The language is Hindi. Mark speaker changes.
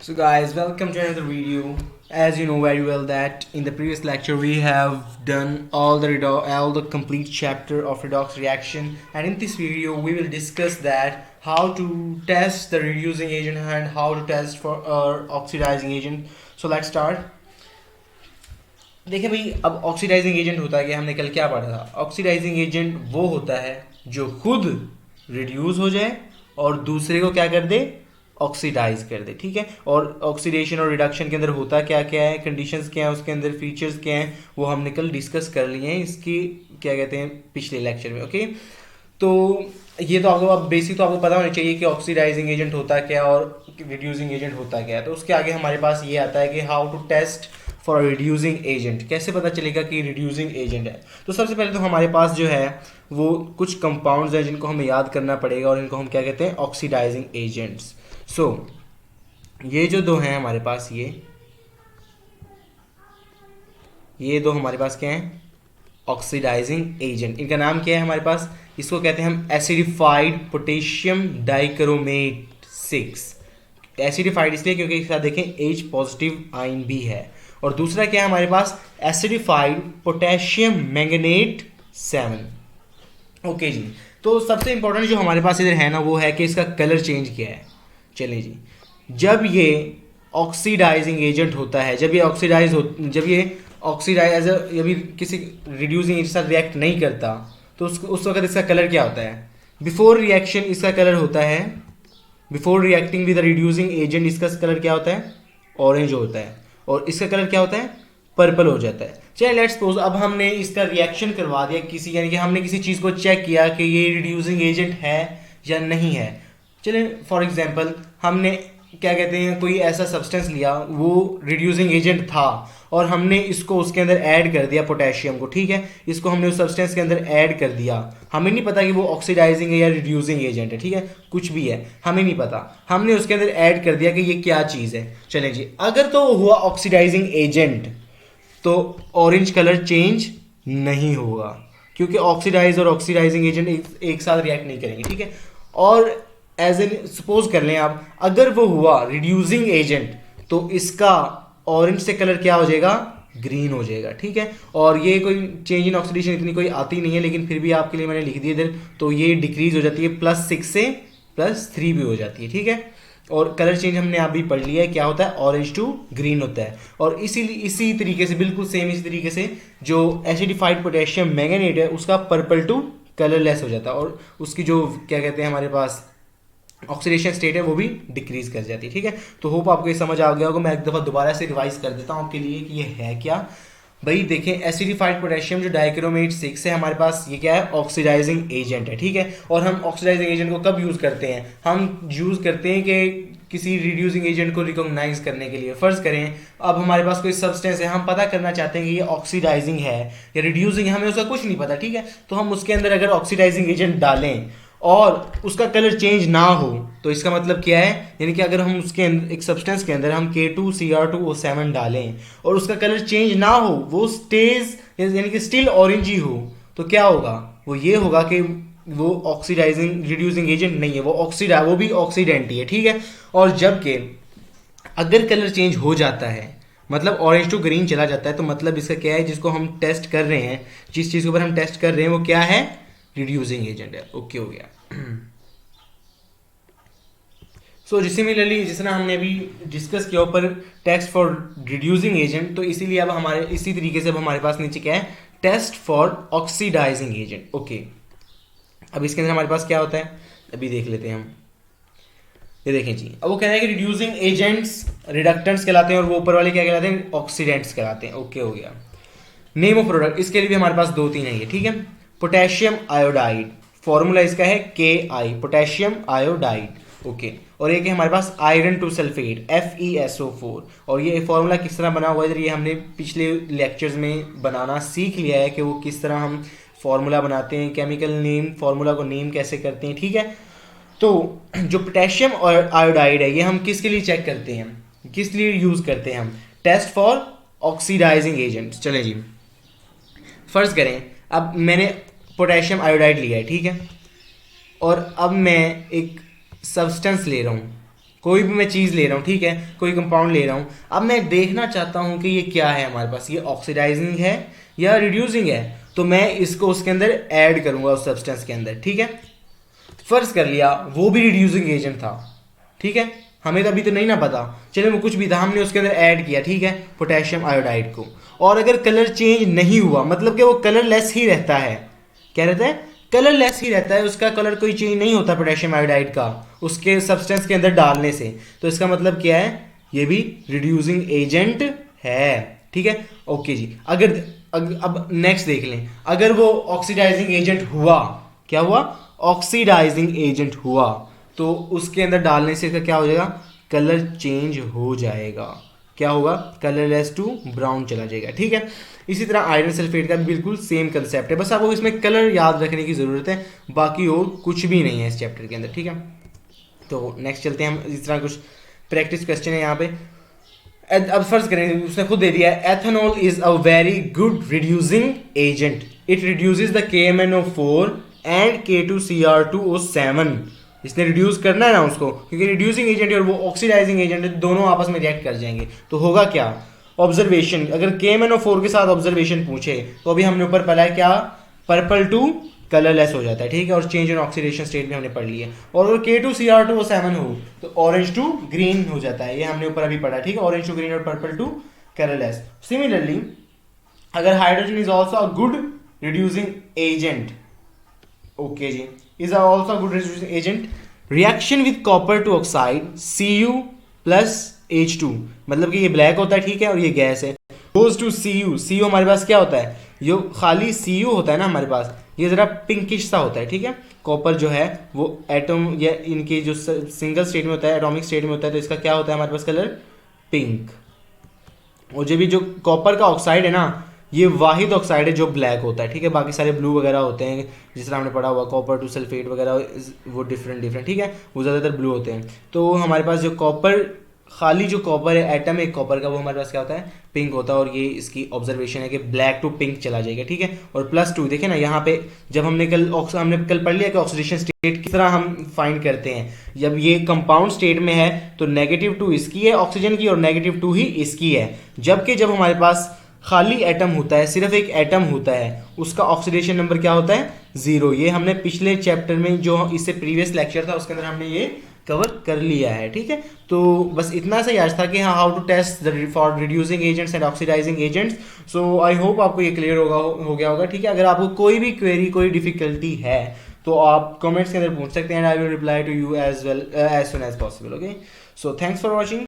Speaker 1: So guys, welcome to another video. As you know very well that in the previous lecture we have done all the complete chapter of redox reaction, and in this video we will discuss that how to test the reducing agent and how to test for oxidizing agent. So let's start. देखिए भाई, अब ऑक्सीडाइजिंग एजेंट होता है कि हमने कल क्या पढ़ा था। ऑक्सीडाइजिंग एजेंट वो होता है जो खुद रिड्यूस हो जाए और दूसरे को क्या कर दे, ऑक्सीडाइज कर दे। ठीक है, और ऑक्सीडेशन और रिडक्शन के अंदर होता क्या क्या है, कंडीशंस क्या है, उसके अंदर फीचर्स क्या हैं, वो हमने कल डिस्कस कर लिए हैं इसकी क्या कहते हैं पिछले लेक्चर में। ओके, तो ये तो आपको अब बेसिक तो आपको पता होना चाहिए कि ऑक्सीडाइजिंग एजेंट होता क्या और रिड्यूसिंग एजेंट होता क्या है। तो उसके आगे हमारे पास ये आता है कि how to test for reducing agent, कैसे पता चलेगा कि रिड्यूसिंग एजेंट है। तो सबसे पहले तो हमारे पास जो है वो कुछ कंपाउंड्स हैं जिनको हमें याद करना पड़ेगा और इनको हम क्या कहते हैं, ऑक्सीडाइजिंग एजेंट्स। सो ये जो दो हैं हमारे पास, ये दो हमारे पास क्या हैं, ऑक्सीडाइजिंग एजेंट। इनका नाम क्या है हमारे पास, इसको कहते हैं हम एसिडिफाइड पोटेशियम डाइक्रोमेट 6। एसिडिफाइड इसलिए क्योंकि इसके साथ देखें H पॉजिटिव आयन भी है। और दूसरा क्या है हमारे पास, एसिडिफाइड पोटेशियम मैंगनेट 7। ओके जी, तो सबसे इंपॉर्टेंट जो हमारे पास इधर है ना वो है कि इसका कलर चेंज क्या है। चलिए जी, जब ये ऑक्सीडाइजिंग एजेंट होता है, जब ये ऑक्सीडाइज अभी किसी रिड्यूसिंग एजेंट के साथ रिएक्ट नहीं करता तो उस वक्त इसका कलर क्या होता है। बिफोर रिएक्शन इसका कलर होता है, before reacting with reducing agent इसका कलर क्या होता है, ऑरेंज होता है। और इसका कलर क्या होता है, पर्पल हो जाता है। चलिए लेट्स सपोज अब हमने इसका रिएक्शन करवा दिया किसी, यानी कि हमने किसी चीज़ को चेक किया कि ये रिड्यूसिंग एजेंट है या नहीं है। चलिए फॉर एग्जांपल हमने क्या कहते हैं कोई ऐसा सब्सटेंस लिया, वो रिड्यूसिंग एजेंट था और हमने इसको उसके अंदर ऐड कर दिया पोटेशियम को। ठीक है, इसको हमने उस सब्सटेंस के अंदर ऐड कर दिया। हमें नहीं पता कि वो ऑक्सीडाइजिंग है या रिड्यूसिंग एजेंट है। ठीक है, कुछ भी है हमें नहीं पता, हमने उसके अंदर ऐड कर दिया कि ये क्या चीज़ है। चलें जी, अगर तो हुआ ऑक्सीडाइजिंग एजेंट तो ऑरेंज कलर चेंज नहीं होगा क्योंकि ऑक्सीडाइज और ऑक्सीडाइजिंग एजेंट एक साथ रिएक्ट नहीं करेंगे। ठीक है, और एज एन सपोज कर लें आप, अगर वो हुआ रिड्यूसिंग एजेंट तो इसका ऑरेंज से कलर क्या हो जाएगा, ग्रीन हो जाएगा। ठीक है, और ये कोई चेंज इन ऑक्सीडेशन इतनी कोई आती नहीं है, लेकिन फिर भी आपके लिए मैंने लिख दिया इधर। तो ये डिक्रीज हो जाती है +6 से +3 भी हो जाती है। ठीक है, और कलर चेंज हमने अभी पढ़ लिया है क्या होता है, ऑरेंज टू ग्रीन होता है। और इसी तरीके से बिल्कुल सेम इसी तरीके से जो एसिडिफाइड पोटेशियम मैंगनेट है उसका पर्पल टू कलरलेस हो जाता है और उसकी जो क्या कहते हैं हमारे पास ऑक्सीडेशन स्टेट है वो भी डिक्रीज कर जाती है। ठीक है, तो होप आपको ये समझ आ गया होगा। मैं एक दफ़ा दोबारा से रिवाइज कर देता हूँ आपके लिए कि ये है क्या। भाई देखें, एसिडिफाइड पोटेशियम जो डाइक्रोमेट 6 है हमारे पास, ये क्या है, ऑक्सीडाइजिंग एजेंट है। ठीक है, और हम ऑक्सीडाइजिंग एजेंट को कब यूज़ करते हैं, हम यूज़ करते हैं कि किसी रिड्यूसिंग एजेंट को रिकॉग्नाइज करने के लिए। फ़र्ज़ करें अब हमारे पास कोई सब्सटेंस है, हम पता करना चाहते हैं कि ये ऑक्सीडाइजिंग है या रिड्यूसिंग है, हमें उसका कुछ नहीं पता। ठीक है, तो हम उसके अंदर अगर ऑक्सीडाइजिंग एजेंट डालें और उसका कलर चेंज ना हो तो इसका मतलब क्या है, यानी कि अगर हम उसके अंदर एक सब्सटेंस के अंदर हम K2Cr2O7 डालें और उसका कलर चेंज ना हो, वो स्टेज यानी कि स्टिल ऑरेंज ही हो, तो क्या होगा, वो ये होगा कि वो ऑक्सीडाइजिंग रिड्यूसिंग एजेंट नहीं है, वो भी ऑक्सीडेंट ही है। ठीक है, और जबकि अगर कलर चेंज हो जाता है, मतलब ऑरेंज टू ग्रीन चला जाता है, तो मतलब इसका क्या है, जिसको हम टेस्ट कर रहे हैं, जिस चीज़ के ऊपर हम टेस्ट कर रहे हैं वो क्या है, रिड्यूसिंग एजेंट है। ओके हो गया। सो सिमिलरली जिस तरह हमने अभी डिस्कस किया ऊपर टेस्ट फॉर रिड्यूसिंग एजेंट, तो इसीलिए अब हमारे इसी तरीके से अब हमारे पास नीचे क्या है, test for oxidising agent. Okay, अब इसके अंदर हमारे पास क्या होता है अभी देख लेते हैं हम। ये देखें जी, अब वो कह रहे हैं कि रिड्यूसिंग एजेंट्स रिडक्टेंट्स कहलाते हैं और वो ऊपर वाले क्या कहलाते हैं, ऑक्सीडेंट्स कहलाते हैं। ओके हो गया। नेम ऑफ प्रोडक्ट, इसके लिए भी हमारे पास 2-3 है ये। ठीक है, पोटेशियम आयोडाइड, फॉर्मूला इसका है Ki, पोटेशियम आयोडाइड। ओके, और एक है हमारे पास आयरन टू सल्फेट FeSO4, और ये फॉर्मूला किस तरह बना हुआ है, ये हमने पिछले लेक्चर्स में बनाना सीख लिया है कि वो किस तरह हम फॉर्मूला बनाते हैं, केमिकल नेम फॉर्मूला को नेम कैसे करते हैं। ठीक है, तो जो पोटेशियम और आयोडाइड है ये हम किसके लिए चेक करते हैं, किस लिए यूज़ करते हैं हम, टेस्ट फॉर ऑक्सीडाइजिंग एजेंट। चलें जी, फ़र्ज़ करें अब मैंने पोटेशियम आयोडाइड लिया है। ठीक है, और अब मैं एक सब्सटेंस ले रहा हूँ कोई भी मैं चीज़ ले रहा हूँ, ठीक है, कोई कंपाउंड ले रहा हूँ, अब मैं देखना चाहता हूँ कि ये क्या है हमारे पास, ये ऑक्सीडाइजिंग है या रिड्यूसिंग है, तो मैं इसको उसके अंदर ऐड करूँगा उस सब्सटेंस के अंदर, ठीक है। फर्ज कर लिया वो भी रिड्यूसिंग एजेंट था, ठीक है, हमें तो अभी तो नहीं ना पता, चलो वो कुछ भी था, हमने उसके अंदर ऐड किया, ठीक है, पोटेशियम आयोडाइड को, और अगर कलर चेंज नहीं हुआ, मतलब कि वो कलरलेस ही रहता है, क्या रहता है, कलरलेस ही रहता है, उसका कलर कोई चेंज नहीं होता पोटेशियम आयोडाइड का उसके सब्सटेंस के अंदर डालने से, तो इसका मतलब क्या है, ये भी रिड्यूसिंग एजेंट है, ठीक है। ओके जी, अब नेक्स्ट देख लें, अगर वो ऑक्सीडाइजिंग एजेंट हुआ, क्या हुआ, ऑक्सीडाइजिंग एजेंट हुआ, तो उसके अंदर डालने से इसका क्या हो जाएगा, कलर चेंज हो जाएगा, क्या होगा, कलरलेस टू ब्राउन चला जाएगा, ठीक है। इसी तरह आयरन सल्फेट का भी बिल्कुल सेम कंसेप्ट है, बस आपको इसमें कलर याद रखने की जरूरत है, बाकी और कुछ भी नहीं है इस चैप्टर के अंदर, ठीक है। तो नेक्स्ट चलते हैं हम, इस तरह कुछ प्रैक्टिस क्वेश्चन है यहाँ पे। अब फर्ज करें, उसने खुद दे दिया है, ethanol is a very good reducing agent, it reduces the KMnO4 and K2Cr2O7, इसने रिड्यूस करना है ना उसको, क्योंकि रिड्यूसिंग एजेंट और वो ऑक्सीडाइजिंग एजेंट है, दोनों आपस में रिएक्ट कर जाएंगे, तो होगा क्या, ऑब्जर्वेशन, अगर KMnO4 के साथ ऑब्जर्वेशन पूछे तो अभी हमने ऊपर पढ़ा है क्या, पर्पल टू कलरलेस हो जाता है, ठीक है, और चेंज इन ऑक्सीडेशन स्टेट भी हमने पढ़ लिया है, और अगर K2Cr2O7 हो तो ऑरेंज टू ग्रीन हो जाता है, ये हमने ऊपर अभी पढ़ा, ठीक है, ऑरेंज टू ग्रीन और पर्पल टू कलरलेस। सिमिलरली अगर hydrogen is also a good reducing agent, okay जी, is also a good reducing agent, reaction with copper two oxide Cu plus H2, मतलब कि ये ब्लैक होता है, ठीक है, और ये गैस है, गोज टू Cu हमारे पास क्या होता है, जो खाली Cu होता है ना हमारे पास, ये जरा पिंकिश सा होता है, ठीक है, कॉपर जो है वो एटम या इनके जो सिंगल स्टेट में होता है, एटॉमिक स्टेट में होता है, तो इसका क्या होता है हमारे पास कलर, पिंक। और जो भी जो कॉपर का ऑक्साइड है ना, ये वाहिद ऑक्साइड है जो ब्लैक होता है, ठीक है, बाकी सारे ब्लू वगैरह होते हैं, जिस तरह हमने पढ़ा हुआ कॉपर टू सल्फेट वगैरह, वो डिफरेंट, ठीक है, वो ज़्यादातर ब्लू होते हैं। तो हमारे पास जो कॉपर, खाली जो कॉपर है, एटम है कॉपर का, वो हमारे पास क्या होता है, पिंक होता है, और ये इसकी ऑब्जर्वेशन है कि ब्लैक टू पिंक चला जाएगा, ठीक है। और +2 देखें ना यहाँ पे, जब हमने कल पढ़ लिया कि ऑक्सीडेशन स्टेट किस तरह हम फाइंड करते हैं, जब ये कंपाउंड स्टेट में है तो -2 इसकी है ऑक्सीजन की, और -2 ही इसकी है, जबकि जब हमारे पास खाली एटम होता है, सिर्फ एक एटम होता है, उसका ऑक्सीडेशन नंबर क्या होता है, 0। ये हमने पिछले चैप्टर में जो इससे प्रीवियस लेक्चर था उसके अंदर हमने ये कवर कर लिया है, ठीक है। तो बस इतना सा याद था कि हाँ, how to test for reducing agents and oxidising agents. So I hope आपको ये क्लियर हो गया होगा, ठीक है। अगर आपको कोई भी क्वेरी, कोई डिफिकल्टी है तो आप कमेंट्स के अंदर पूछ सकते हैं, and I will reply to you as well as soon as possible, okay. So thanks for watching.